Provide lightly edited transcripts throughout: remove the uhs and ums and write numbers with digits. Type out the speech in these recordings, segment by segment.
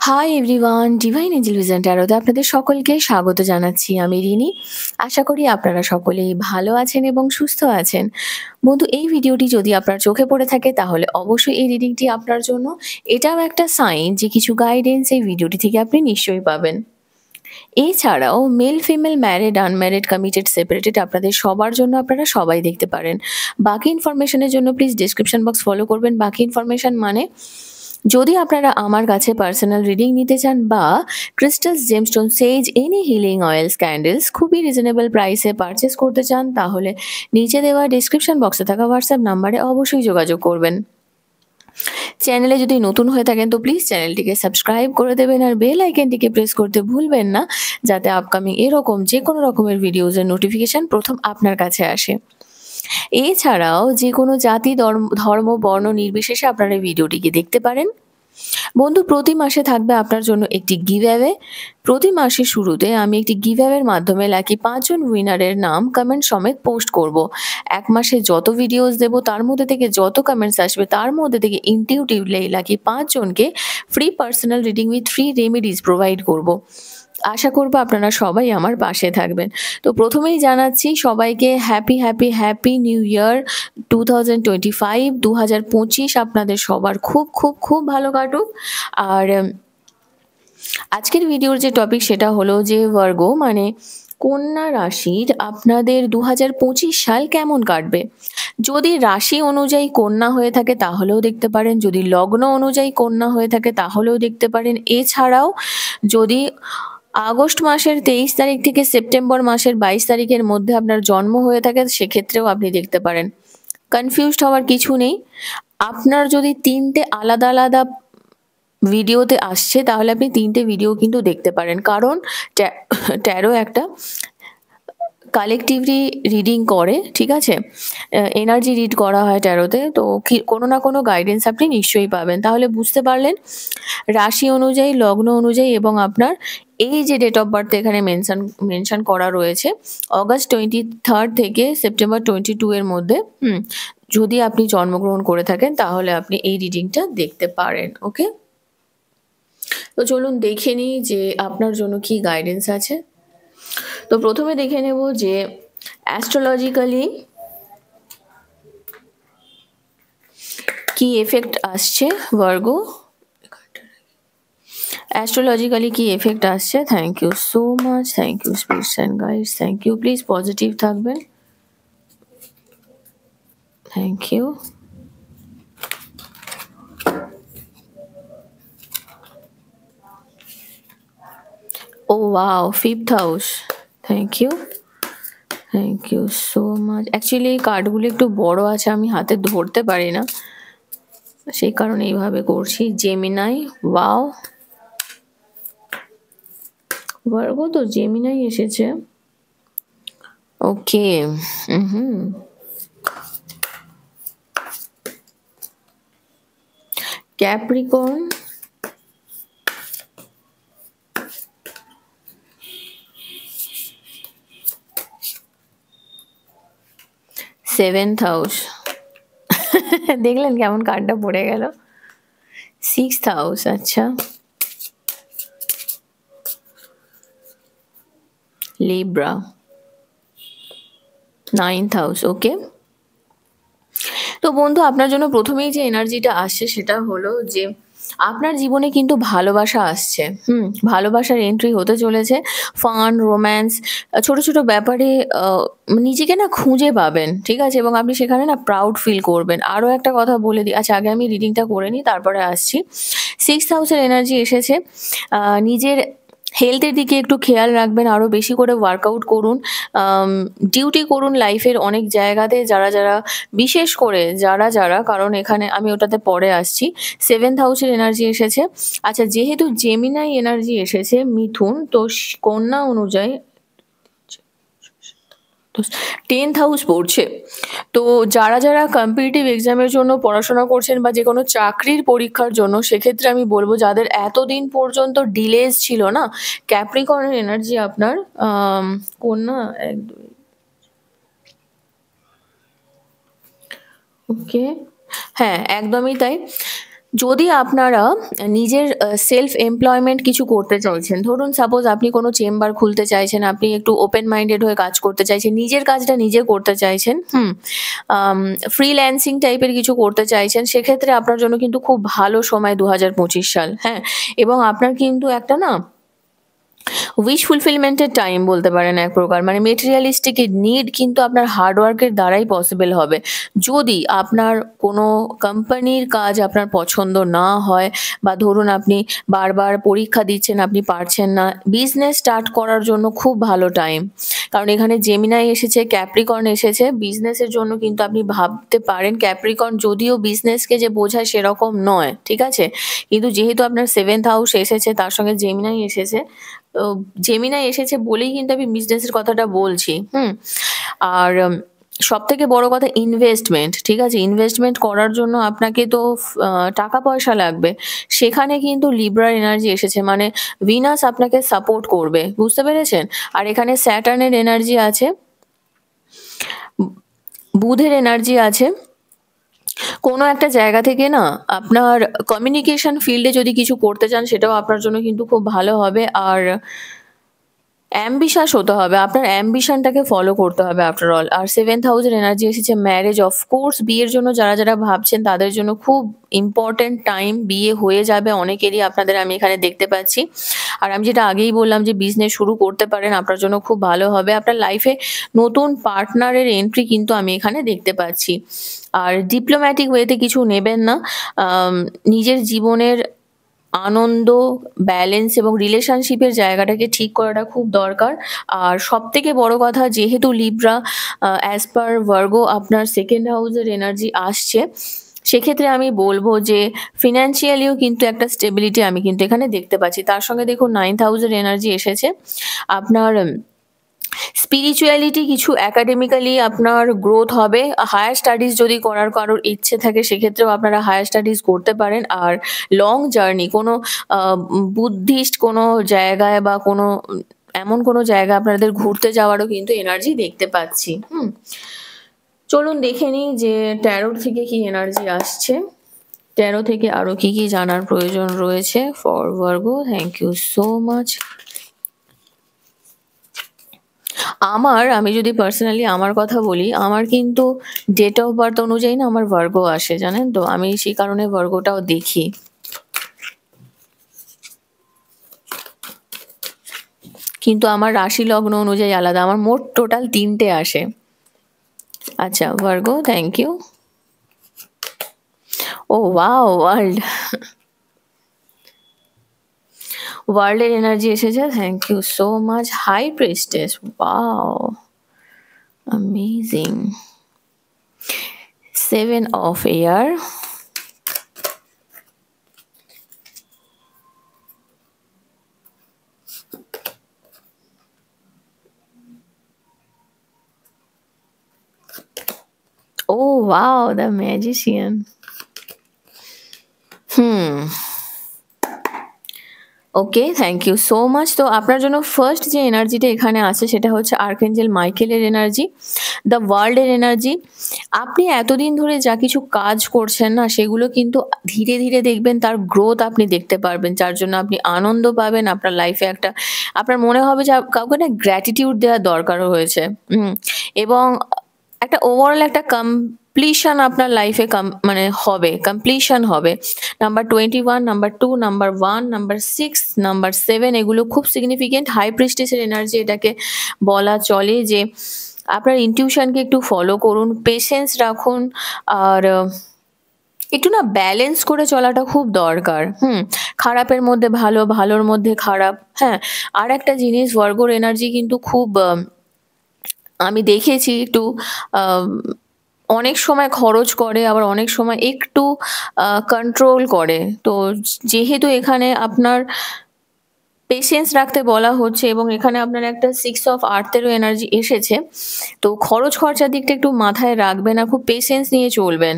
High everyone, divine angel vision ট্যারোতে আপনাদের সকলকে স্বাগত জানাচ্ছি। আমি রিনি। আশা করি আপনারা সকলেই ভালো আছেন এবং সুস্থ আছেন। বন্ধু, এই ভিডিওটি যদি আপনার চোখে পড়ে থাকে তাহলে অবশ্যই এই রিডিংটি আপনার জন্য। এটাও একটা সাইন যে কিছু গাইডেন্স এই ভিডিওটি থেকে আপনি নিশ্চয়ই পাবেন। এছাড়াও male, female, married, unmarried, committed, separated আপনাদের সবার জন্য আপনারা সবাই দেখতে পারেন। বাকি ইনফরমেশনের জন্য প্লিজ ডেসক্রিপশন বক্স ফলো করবেন। বাকি ইনফরমেশন মানে যদি আপনারা আমার কাছে পার্সোনাল রিডিং নিতে চান বা ক্রিস্টালস, জেমস্টোন, সেজ, এনি হিলিং অয়েলস, ক্যান্ডেলস খুবই রিজনেবল প্রাইসে পারচেস করতে চান তাহলে নিচে দেওয়া ডেসক্রিপশন বক্সে থাকা হোয়াটসঅ্যাপ নাম্বারে অবশ্যই যোগাযোগ করবেন। চ্যানেলে যদি নতুন হয়ে থাকেন তো প্লিজ চ্যানেলটিকে সাবস্ক্রাইব করে দেবেন আর বেল আইকনটিকে প্রেস করতে ভুলবেন না, যাতে আপকামিং এরকম যে কোনো রকমের ভিডিওজের নোটিফিকেশান প্রথম আপনার কাছে আসে। এছাড়াও যে কোনো জাতি, ধর্ম, বর্ণ নির্বিশেষে আপনারা এই ভিডিওটিকে দেখতে পারেন। বন্ধু, প্রতি মাসে থাকবে আপনার জন্য একটি গিভঅ্যাওয়ে। প্রতি মাসের শুরুতে আমি একটি গিভঅ্যাওয়ের মাধ্যমে লাকি 5 জন উইনারের নাম কমেন্ট সমেত পোস্ট করব। এক মাসে যত ভিডিওস দেব তার মধ্যে থেকে যত কমেন্টস আসবে তার মধ্যে থেকে ইনটিউটিভলি লাকি 5 জনকে free personal reading with free remedies provide করব। আশা করব আপনারা সবাই আমার পাশে থাকবেন। তো প্রথমেই জানাচ্ছি সবাইকে happy happy happy new year 2025। 2025 আপনাদের সবার খুব খুব খুব ভালো কাটুক। আর আজকের ভিডিওর যে টপিক সেটা হলো যে ভার্গো মানে কন্যা রাশির আপনাদের 2025 সাল কেমন কাটবে। যদি রাশি অনুযায়ী কন্যা হয়ে থাকে তাহলেও দেখতে পারেন, যদি লগ্ন অনুযায়ী কন্যা হয়ে থাকে তাহলেও দেখতে পারেন। এছাড়াও যদি আগস্ট মাসের 23 তারিখ থেকে সেপ্টেম্বর মাসের 22 তারিখের মধ্যে আপনার জন্ম হয়ে থাকে সেক্ষেত্রেও আপনি দেখতে পারেন। কনফিউজড হওয়ার কিছু নেই। আপনার যদি 3টে আলাদা আলাদা ভিডিওতে আসছে তাহলে আপনি 3টে ভিডিও কিন্তু দেখতে পারেন, কারণ ট্যারো একটা কালেকটিভলি রিডিং করে, ঠিক আছে? এনার্জি রিড করা হয় ট্যারোতে, তো কোনো না কোনো গাইডেন্স আপনি নিশ্চয়ই পাবেন। তাহলে বুঝতে পারলেন রাশি অনুযায়ী, লগ্ন অনুযায়ী এবং আপনার এই যে ডেট অফ বার্থ এখানে মেনশন করা রয়েছে অগাস্ট 23 থেকে সেপ্টেম্বর 22 এর মধ্যে, যদি আপনি জন্মগ্রহণ করে থাকেন তাহলে আপনি এই রিডিংটা দেখতে পারেন। ওকে, তো চলুন দেখে নিই যে আপনার জন্য কি গাইডেন্স আছে। তো প্রথমে দেখে নেব যে অ্যাস্ট্রোলজিক্যালি কি এফেক্ট আসছে ভার্গো, অ্যাস্ট্রোলজিক্যালি কি এফেক্ট আসছে। Thank you so much, thank you spirits and guides, thank you. Please positive থাকবেন, thank you. Oh wow, 5th house, thank you, thank you so much. Actually এই কার্ডগুলো একটু বড় আছে, আমি হাতে ধরতে পারি না, সেই কারণে এইভাবে করছি। জেমিনাই, ওয়াও, ভার্গো তো জেমিনাই এসেছে। ওকে, ক্যাপ্রিকর্ন, সেভেন্থ হাউস, দেখলেন কেমন কার্ডটা পড়ে গেল। 6th হাউস, আচ্ছা, লিব্রা, 9th হাউস। ওকে, তো বন্ধু আপনার জন্য প্রথমেই যে এনার্জিটা আসছে সেটা হলো যে আপনার জীবনে কিন্তু ভালোবাসা আসছে। ভালোবাসার এন্ট্রি হতে চলেছে। ফান, রোম্যান্স, ছোট ছোট ব্যাপারে নিজেকে না খুঁজে পাবেন, ঠিক আছে? এবং আপনি সেখানে না প্রাউড ফিল করবেন। আরও একটা কথা বলে দিই, আচ্ছা আগে আমি রিডিংটা করে নিই তারপরে আসছি। 6th হাউসের এনার্জি এসেছে। নিজের হেলথের দিকে একটু খেয়াল রাখবেন, আরও বেশি করে ওয়ার্কআউট করুন, ডিউটি করুন লাইফের অনেক জায়গাতে, যারা বিশেষ করে যারা, কারণ এখানে আমি ওটাতে পরে আসছি। 7th হাউসের এনার্জি এসেছে। আচ্ছা, যেহেতু জেমিনাই এনার্জি এসেছে মিথুন, তো কন্যা অনুযায়ী 10th হাউস পড়ছে। তো যারা কম্পিটিটিভ এক্সামের জন্য পড়াশোনা করছেন বা যে কোনো চাকরির পরীক্ষার জন্য, সেক্ষেত্রে আমি বলবো যাদের এতদিন পর্যন্ত ডিলেজ ছিল না, ক্যাপ্রিকর্নের এনার্জি আপনার কন্যা 1 2, ওকে, হ্যাঁ একদমই তাই। যদি আপনারা নিজের সেলফ এমপ্লয়মেন্ট কিছু করতে চাইছেন, ধরুন সাপোজ আপনি কোনো চেম্বার খুলতে চাইছেন, আপনি একটু ওপেন মাইন্ডেড হয়ে কাজ করতে চাইছেন, নিজের কাজটা নিজে করতে চাইছেন, ফ্রিল্যান্সিং টাইপের কিছু করতে চাইছেন, সেক্ষেত্রে আপনার জন্য কিন্তু খুব ভালো সময় ২০২৫ সাল, হ্যাঁ? এবং আপনার কিন্তু একটা না উইশ ফুলফিলমেন্টের টাইম বলতে পারেন এক প্রকার। মানে মেটেরিয়ালিস্টিক নিড কিন্তু আপনার হার্ডওয়ার্কের দ্বারাই পসিবল হবে। যদি আপনার কোনো কোম্পানির কাজ আপনার পছন্দ না হয়, বা ধরুন আপনি বারবার পরীক্ষা দিচ্ছেন, আপনি পারছেন না, বিজনেস স্টার্ট করার জন্য খুব ভালো টাইম। কারণ এখানে জেমিনাই এসেছে, ক্যাপ্রিকর্ন এসেছে, বিজনেসের জন্য কিন্তু আপনি ভাবতে পারেন। ক্যাপ্রিকর্ন যদিও বিজনেসকে যে বোঝায় সেরকম নয়, ঠিক আছে? কিন্তু যেহেতু আপনার 7th হাউস এসেছে, তার সঙ্গে জেমিনাই এসেছে, তো জেমিনাই এসেছে বলেই কিন্তু আমি বিজনেসের কথাটা বলছি। আর সবথেকে বড় কথা ইনভেস্টমেন্ট, ঠিক আছে? ইনভেস্টমেন্ট করার জন্য আপনাকে তো টাকা পয়সা লাগবে। সেখানে কিন্তু লিব্রার এনার্জি এসেছে, মানে ভিনাস আপনাকে সাপোর্ট করবে, বুঝতে পেরেছেন? আর এখানে স্যাটার্নের এনার্জি আছে, বুধের এনার্জি আছে। কোনো একটা জায়গা থেকে না আপনার কমিউনিকেশন ফিল্ডে যদি কিছু করতে চান, সেটাও আপনার জন্য কিন্তু খুব ভালো হবে। আর অ্যাম্বিশাস হতে হবে, আপনার অ্যাম্বিশনটাকে ফলো করতে হবে আফটার অল। আর 7th হাউসের এনার্জি এসেছে ম্যারেজ, অফকোর্স বিয়ের জন্য যারা ভাবছেন তাদের জন্য খুব ইম্পর্টেন্ট টাইম, বিয়ে হয়ে যাবে অনেকেরই আপনাদের আমি এখানে দেখতে পাচ্ছি। আর আমি যেটা আগেই বললাম যে বিজনেস শুরু করতে পারেন, আপনার জন্য খুব ভালো হবে। আপনার লাইফে নতুন পার্টনারের এন্ট্রি কিন্তু আমি এখানে দেখতে পাচ্ছি। আর ডিপ্লোম্যাটিক ওয়েতে কিছু নেবেন না, নিজের জীবনের আনন্দ, ব্যালেন্স এবং রিলেশনশিপের জায়গাটাকে ঠিক করাটা খুব দরকার। আর সবথেকে বড় কথা, যেহেতু লিব্রা অ্যাজ পার ভার্গো আপনার 2nd হাউসের এনার্জি আসছে, সেক্ষেত্রে আমি বলবো যে ফিনান্সিয়ালিও কিন্তু একটা স্টেবিলিটি আমি কিন্তু এখানে দেখতে পাচ্ছি। তার সঙ্গে দেখুন 9th হাউসের এনার্জি এসেছে। আপনার স্পিরিচুয়ালিটি, কিছু একাডেমিক্যালি আপনার গ্রোথ হবে। হায়ার স্টাডিজ যদি করার কারোর ইচ্ছে থাকে, সেক্ষেত্রেও আপনারা হায়ার স্টাডিজ করতে পারেন। আর লং জার্নি, কোনো বুদ্ধিস্ট কোনো জায়গায় বা কোনো এমন কোনো জায়গা আপনাদের ঘুরতে যাওয়ারও কিন্তু এনার্জি দেখতে পাচ্ছি। চলুন দেখে নিই যে ট্যারো থেকে কি এনার্জি আসছে, ট্যারো থেকে আরো কি কি জানার প্রয়োজন রয়েছে for Virgo. Thank you so much. আমি যদি পার্সোনালি আমার কথা বলি, আমার কিন্তু ডেট অফ বার্থ অনুযায়ী না আমার ভার্গো আসে, জানেন তো? আমি সেই কারণে ভার্গোটাও দেখি। কিন্তু আমার রাশি লগ্ন অনুযায়ী আলাদা, আমার মোট টোটাল 3টে আসে। আচ্ছা Virgo, thank you. Oh wow, ওয়ার্ল্ডের এনার্জি এসেছে, thank you so much. High priestess, wow, amazing. 7 of air, oh wow, the magician. Okay, thank you so much. তো আপনার জন্য ফার্স্ট যে এনার্জিটা এখানে আছে সেটা হচ্ছে আর্কএঞ্জেল মাইকেলের এনার্জি, দ্য ওয়ার্ল্ডের এনার্জি। আপনি এতদিন ধরে যা কিছু কাজ করছেন না, সেগুলো কিন্তু ধীরে ধীরে দেখবেন তার গ্রোথ আপনি দেখতে পারবেন, যার জন্য আপনি আনন্দ পাবেন। আপনার লাইফে একটা, আপনার মনে হবে যে কাউকে না গ্র্যাটিটিউড দেওয়ার দরকার হয়েছে, এবং একটা ওভারঅল একটা কমপ্লিশন আপনার লাইফে মানে হবে, কমপ্লিশন হবে। Number 21, number 2, number 1, number 6, number 7 এগুলো খুব সিগনিফিকেন্ট। হাই প্রিস্টেসের এনার্জি এটাকে বলা চলে, যে আপনার ইনটিউশনকে একটু ফলো করুন, পেশেন্স রাখুন, আর একটু না ব্যালেন্স করে চলাটা খুব দরকার। খারাপের মধ্যে ভালো, ভালোর মধ্যে খারাপ। হ্যাঁ, আর একটা জিনিস, ভার্গোর এনার্জি কিন্তু খুব আমি দেখেছি একটু অনেক সময় খরচ করে, আবার অনেক সময় একটু কন্ট্রোল করে। তো যেহেতু এখানে আপনার পেশেন্স রাখতে বলা হচ্ছে, এবং এখানে আপনার একটা 6 অফ আর্থেরও এনার্জি এসেছে, তো খরচ খরচার দিকটা একটু মাথায় রাখবেন, আর খুব পেশেন্স নিয়ে চলবেন,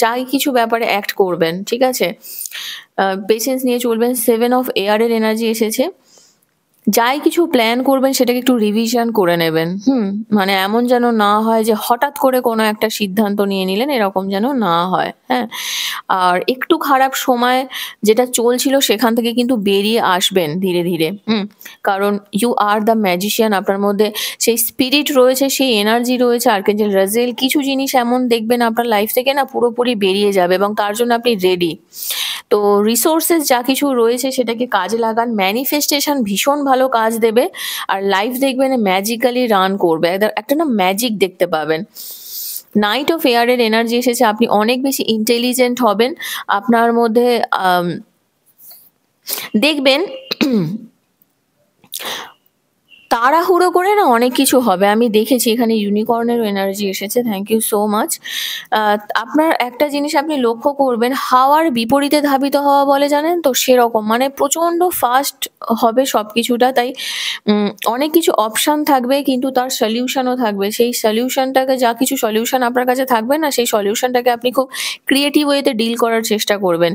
যাই কিছু ব্যাপারে অ্যাক্ট করবেন, ঠিক আছে? পেশেন্স নিয়ে চলবেন। 7 অফ এয়ারের এনার্জি এসেছে, যাই কিছু প্ল্যান করবেন সেটাকে একটু রিভিশন করে নেবেন। মানে এমন যেন না হয় যে হঠাৎ করে কোনো একটা সিদ্ধান্ত নিয়ে নিলেন, এরকম যেন না হয়, হ্যাঁ? আর একটু খারাপ সময় যেটা চলছিল সেখান থেকে কিন্তু বেরিয়ে আসবেন ধীরে, ধীরে। কারণ ইউ আর দ্য ম্যাজিশিয়ান, আপনার মধ্যে সেই স্পিরিট রয়েছে, সেই এনার্জি রয়েছে। আর্কেঞ্জেল রাজেল কিছু জিনিস এমন দেখবেন আপনার লাইফ থেকে না পুরোপুরি বেরিয়ে যাবে এবং তার জন্য আপনি রেডি। তো রিসোর্সেস যা কিছু রয়েছে সেটাকে কাজে লাগান। ম্যানিফেস্টেশন ভীষণ ভালো কাজ দেবে। আর লাইফ দেখবেন ম্যাজিক্যালি রান করবে। একটা না ম্যাজিক দেখতে পাবেন। নাইট অফ এয়ারের এনার্জি এসেছে। আপনি অনেক বেশি ইন্টেলিজেন্ট হবেন। আপনার মধ্যে দেখবেন তাড়াহুড়ো করে না অনেক কিছু হবে। আমি দেখেছি এখানে ইউনিকর্নেরও এনার্জি এসেছে। Thank you so much. আপনার একটা জিনিস আপনি লক্ষ্য করবেন, হাওয়ার বিপরীতে ধাবিত হওয়া বলে জানেন তো? সেরকম মানে প্রচণ্ড ফাস্ট হবে সবকিছুটা। তাই অনেক কিছু অপশন থাকবে কিন্তু তার সলিউশনও থাকবে। সেই সলিউশনটাকে, যা কিছু সলিউশন আপনার কাছে থাকবে না, সেই সলিউশনটাকে আপনি খুব ক্রিয়েটিভ ওয়েতে ডিল করার চেষ্টা করবেন।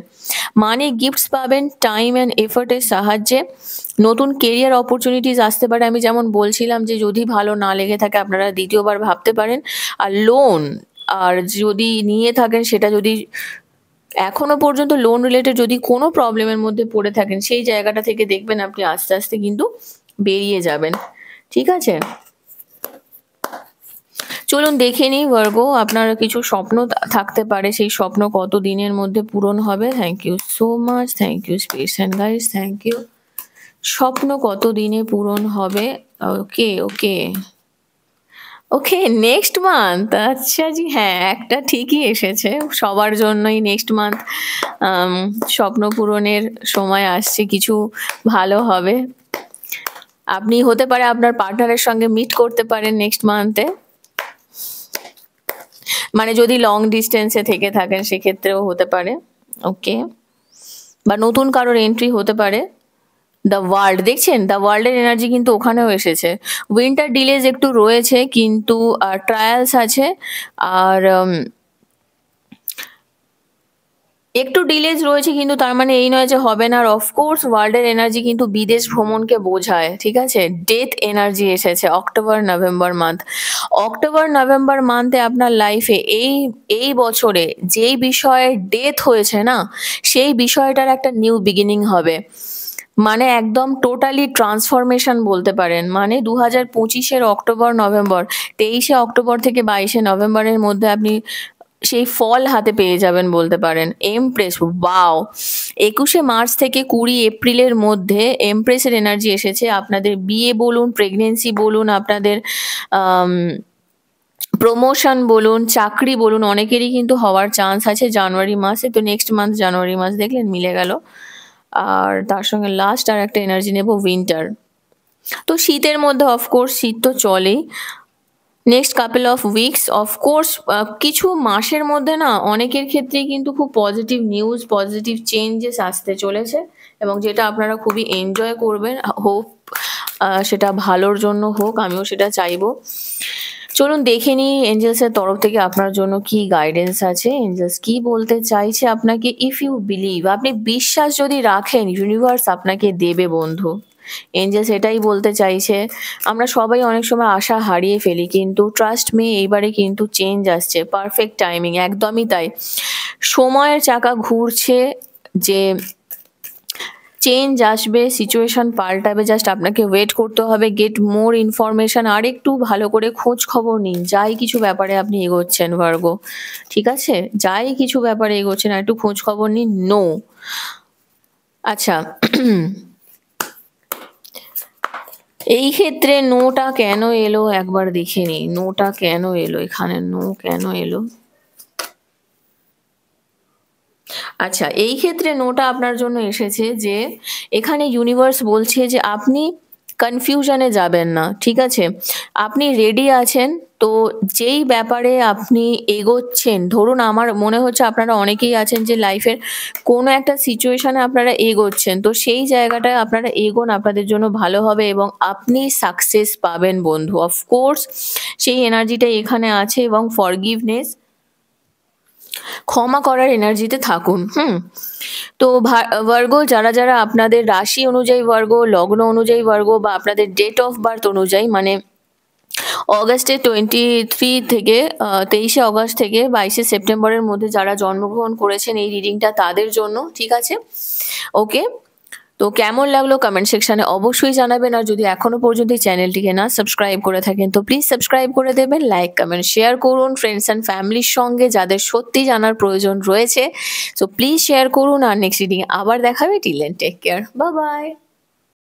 মানি গিফটস পাবেন টাইম অ্যান্ড এফোর্টের সাহায্যে। নতুন কেরিয়ার অপরচুনিটিস আসতে পারে। আমি যেমন বলছিলাম যে যদি ভালো না লেগে থাকে আপনারা দ্বিতীয়বার ভাবতে পারেন। আর লোন আর যদি নিয়ে থাকেন, সেটা যদি এখনো পর্যন্ত লোন রিলেটেড যদি কোনো প্রবলেমের মধ্যে পড়ে থাকেন, সেই জায়গাটা থেকে দেখবেন আপনি আস্তে আস্তে কিন্তু বেরিয়ে যাবেন। ঠিক আছে? চলুন দেখে নিই ভার্গো, আপনার কিছু স্বপ্ন থাকতে পারে। সেই স্বপ্ন কত দিনের মধ্যে পূরণ হবে? Thank you so much. Thank you space and guys, thank you. স্বপ্ন কত দিনে পূরণ হবে? Okay okay okay, next month. আচ্ছা জি, হ্যাঁ, একটা ঠিকই এসেছে। সবার জন্যই নেক্সট মান্থ স্বপ্ন পূরণের সময় আসছে। কিছু ভালো হবে। আপনি হতে পারে আপনার পার্টনারের সঙ্গে মিট করতে পারেন নেক্সট মান্থে। মানে যদি লং ডিস্টেন্সে থেকে থাকেন সেক্ষেত্রেও হতে পারে। ওকে, বা নতুন কারোর এন্ট্রি হতে পারে। দ্য ওয়ার্ল্ড দেখছেন, দ্য ওয়ার্ল্ডের এনার্জি কিন্তু ওখানেও এসেছে। উইন্টার ডিলেজ একটু রয়েছে কিন্তু ট্রায়ালস আছে। আর একটু ডিলেজ রয়েছে কিন্তু তার মানে এই নয় যে হবে না। আর অফকোর্স ওয়ার্ল্ডের এনার্জি কিন্তু বিদেশ ভ্রমণকে বোঝায়। ঠিক আছে? ডেথ এনার্জি এসেছে October November month. October November মান্থে আপনার লাইফে এই বছরে যেই বিষয়ে ডেথ হয়েছে না, সেই বিষয়টার একটা নিউ বিগিনিং হবে। মানে একদম টোটালি ট্রান্সফরমেশন বলতে পারেন। মানে 2025-এর অক্টোবর নভেম্বর, 23শে অক্টোবর থেকে 22শে নভেম্বরের মধ্যে আপনি সেই ফল হাতে পেয়ে যাবেন বলতে পারেন। Empress, wow! 21শে মার্চ থেকে 20 এপ্রিলের মধ্যে এমপ্রেসের এনার্জি এসেছে। আপনাদের বিয়ে বলুন, প্রেগনেন্সি বলুন, আপনাদের প্রমোশন বলুন, চাকরি বলুন, অনেকেরই কিন্তু হওয়ার চান্স আছে জানুয়ারি মাসে। তো নেক্সট মান্থ জানুয়ারি মাস দেখলেন মিলে গেল। আর তার সঙ্গে লাস্ট আর একটা এনার্জি নেব উইন্টার। তো শীতের মধ্যে অফকোর্স শীত তো চলেই। Next couple of weeks of course কিছু মাসের মধ্যে না অনেকের ক্ষেত্রেই কিন্তু খুব পজিটিভ নিউজ, পজিটিভ চেঞ্জেস আসতে চলেছে এবং যেটা আপনারা খুবই এনজয় করবেন। হোপ সেটা ভালোর জন্য হোক, আমিও সেটা চাইবো। চলুন দেখে নিই এঞ্জেলসের তরফ থেকে আপনার জন্য কি গাইডেন্স আছে। এঞ্জেলস কি বলতে চাইছে আপনাকে? ইফ ইউ বিলিভ, আপনি বিশ্বাস যদি রাখেন, ইউনিভার্স আপনাকে দেবে বন্ধু। এঞ্জেলস এটাই বলতে চাইছে। আমরা সবাই অনেক সময় আশা হারিয়ে ফেলি, কিন্তু ট্রাস্ট মি, এইবারে কিন্তু চেঞ্জ আসছে। পারফেক্ট টাইমিং, একদমই তাই। সময়ের চাকা ঘুরছে, যে চেঞ্জ আসবে, সিচুয়েশন পাল্টাবে। জাস্ট আপনাকে ওয়েট করতে হবে। গেট মোর ইনফরমেশন, আর একটু ভালো করে খোঁজ খবর নিন যাই কিছু ব্যাপারে আপনি এগোচ্ছেন ভার্গো। ঠিক আছে? যাই কিছু ব্যাপারে এগোচ্ছেন আর একটু খোঁজ খবর নিন। নো, আচ্ছা, এই ক্ষেত্রে নোটা কেন এলো একবার দেখে নিই। নোটা কেন এলো এখানে? নো কেন এলো? আচ্ছা, এই ক্ষেত্রে নোটা আপনার জন্য এসেছে যে এখানে ইউনিভার্স বলছে যে আপনি কনফিউশনে যাবেন না। ঠিক আছে? আপনি রেডি আছেন। তো যেই ব্যাপারে আপনি এগোচ্ছেন, ধরুন আমার মনে হচ্ছে আপনারা অনেকেই আছেন যে লাইফের কোনো একটা সিচুয়েশনে আপনারা এগোচ্ছেন। তো সেই জায়গাটায় আপনারা এগোন, আপনাদের জন্য ভালো হবে এবং আপনি সাকসেস পাবেন বন্ধু। অফকোর্স সেই এনার্জিটা এখানে আছে এবং ফরগিভনেস, ক্ষমা করার এনার্জিতে থাকুন। তো ভার্গ যারা আপনাদের রাশি অনুযায়ী ভার্গ, লগ্ন অনুযায়ী ভার্গ বা আপনাদের ডেট অফ বার্থ অনুযায়ী, মানে অগাস্টের 23 থেকে 23শে অগাস্ট থেকে 22শে সেপ্টেম্বরের মধ্যে যারা জন্মগ্রহণ করেছেন, এই রিডিংটা তাদের জন্য, ঠিক আছে? ওকে। তো কেমন লাগলো কমেন্ট সেকশনে অবশ্যই জানাবেন। আর যদি এখনো পর্যন্ত এই চ্যানেলটিকে না সাবস্ক্রাইব করে থাকেন তো প্লিজ সাবস্ক্রাইব করে দেবেন, লাইক কমেন্ট শেয়ার করুন ফ্রেন্ডস অ্যান্ড ফ্যামিলির সঙ্গে যাদের সত্যি জানার প্রয়োজন রয়েছে। সো প্লিজ শেয়ার করুন। আর নেক্সট রিডিং আবার দেখাবে। Till then take care, bye by.